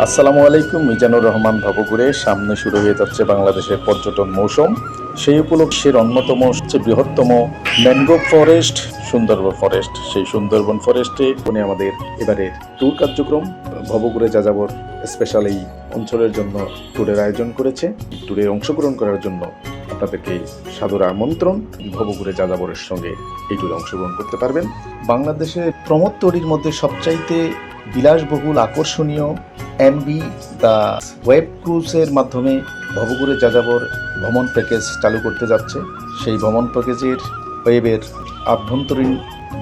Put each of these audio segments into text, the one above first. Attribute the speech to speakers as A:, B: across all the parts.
A: আসসালামু আলাইকুম। মিজানুর রহমান ভবঘুরে সামনে শুরু হয়ে যাচ্ছে বাংলাদেশের পর্যটন মৌসুম। সেই উপলক্ষের অন্যতম হচ্ছে বৃহত্তম ম্যানগ্রোভ ফরেস্ট, সুন্দরবন ফরেস্ট। সেই সুন্দরবন ফরেস্টে উনি আমাদের এবারের ট্যুর কার্যক্রম ভবঘুরে যাযাবর স্পেশাল এই অঞ্চলের জন্য ট্যুরের আয়োজন করেছে। ট্যুরে অংশগ্রহণ করার জন্য আপনাদেরকে সাদর আমন্ত্রণ। ভবঘুরে যাযাবরের সঙ্গে এই ট্যুরে অংশগ্রহণ করতে পারবেন। বাংলাদেশের প্রমোদ তরীর মধ্যে সবচাইতে বিলাসবহুল আকর্ষণীয় এমবি দ্য ওয়েব ক্রুজের মাধ্যমে ভবঘুরে যাযাবর ভ্রমণ প্যাকেজ চালু করতে যাচ্ছে। সেই ভ্রমণ প্যাকেজের ওয়েবের আভ্যন্তরীণ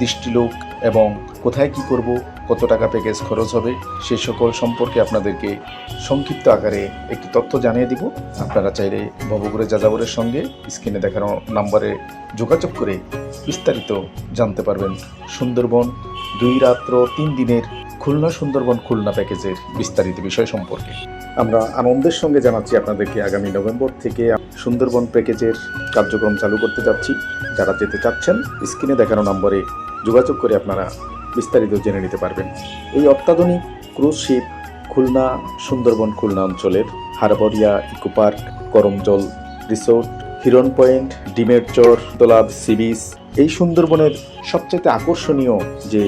A: দৃষ্টিলোক এবং কোথায় কি করব, কত টাকা প্যাকেজ খরচ হবে, সে সকল সম্পর্কে আপনাদেরকে সংক্ষিপ্ত আকারে একটি তথ্য জানিয়ে দিব। আপনারা চাইলে ভবঘুরে যাযাবরের সঙ্গে স্ক্রিনে দেখানো নাম্বারে যোগাযোগ করে বিস্তারিত জানতে পারবেন সুন্দরবন 2 রাত্র 3 দিনের খুলনা সুন্দরবন খুলনা প্যাকেজের বিস্তারিত বিষয় সম্পর্কে। আমরা আনন্দের সঙ্গে জানাচ্ছি আপনাদেরকে আগামী নভেম্বর থেকে সুন্দরবন প্যাকেজের কার্যক্রম চালু করতে যাচ্ছি। যারা যেতে চাচ্ছেন স্ক্রিনে দেখানো নম্বরে যোগাযোগ করে আপনারা বিস্তারিত জেনে নিতে পারবেন। এই অত্যাধুনিক ক্রুজ শিপ খুলনা সুন্দরবন খুলনা অঞ্চলের হারবরিয়া ইকো পার্ক, করমজল রিসোর্ট, হিরন পয়েন্ট, ডিমের চর, দোলাব সি বিচ, এই সুন্দরবনের সবচেয়ে আকর্ষণীয় যে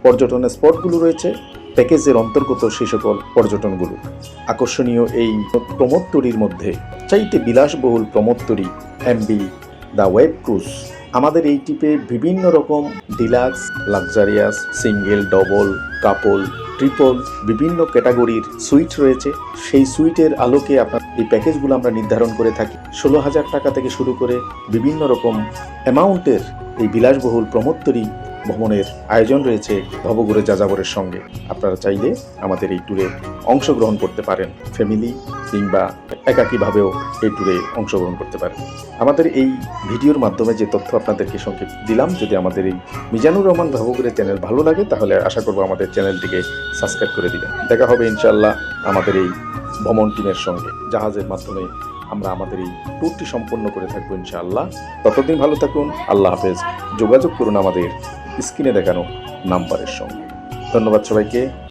A: পর্যটনের স্পটগুলো রয়েছে প্যাকেজের অন্তর্গত সেই সকল পর্যটনগুলো। আকর্ষণীয় এই প্রমোদ তরীর মধ্যে চাইতে বিলাসবহুল প্রমোদ তরী এমবি দ্য ওয়েব ক্রুজ। আমাদের এই টিপে বিভিন্ন রকম ডিলাক্স, লাক্সারিয়াস, সিঙ্গেল, ডবল, কাপল, ট্রিপল বিভিন্ন ক্যাটাগরির সুইট রয়েছে। সেই সুইটের আলোকে আপনার এই প্যাকেজগুলো আমরা নির্ধারণ করে থাকি। 16,000 টাকা থেকে শুরু করে বিভিন্ন রকম অ্যামাউন্টের এই বিলাসবহুল প্রমোদ তরী ভ্রমণের আয়োজন রয়েছে ভবঘুরে যাযাবরের সঙ্গে। আপনারা চাইলে আমাদের এই ট্যুরে অংশগ্রহণ করতে পারেন। ফ্যামিলি কিংবা একাকীভাবেও এই ট্যুরে অংশগ্রহণ করতে পারেন। আমাদের এই ভিডিওর মাধ্যমে যে তথ্য আপনাদেরকে সংক্ষেপ দিলাম, যদি আমাদের এই মিজানুর রহমান ভবঘুরে চ্যানেল ভালো লাগে তাহলে আশা করব আমাদের চ্যানেলটিকে সাবস্ক্রাইব করে দিবেন। দেখা হবে ইনশাআল্লাহ আমাদের এই ভ্রমণ টিমের সঙ্গে। জাহাজের মাধ্যমে আমরা আমাদের এই ট্যুরটি সম্পন্ন করে থাকবো ইনশাআল্লাহ। ততদিন ভালো থাকুন। আল্লাহ হাফেজ। যোগাযোগ করুন আমাদের স্ক্রিনে দেখানো নাম্বারের সঙ্গে। ধন্যবাদ সবাইকে।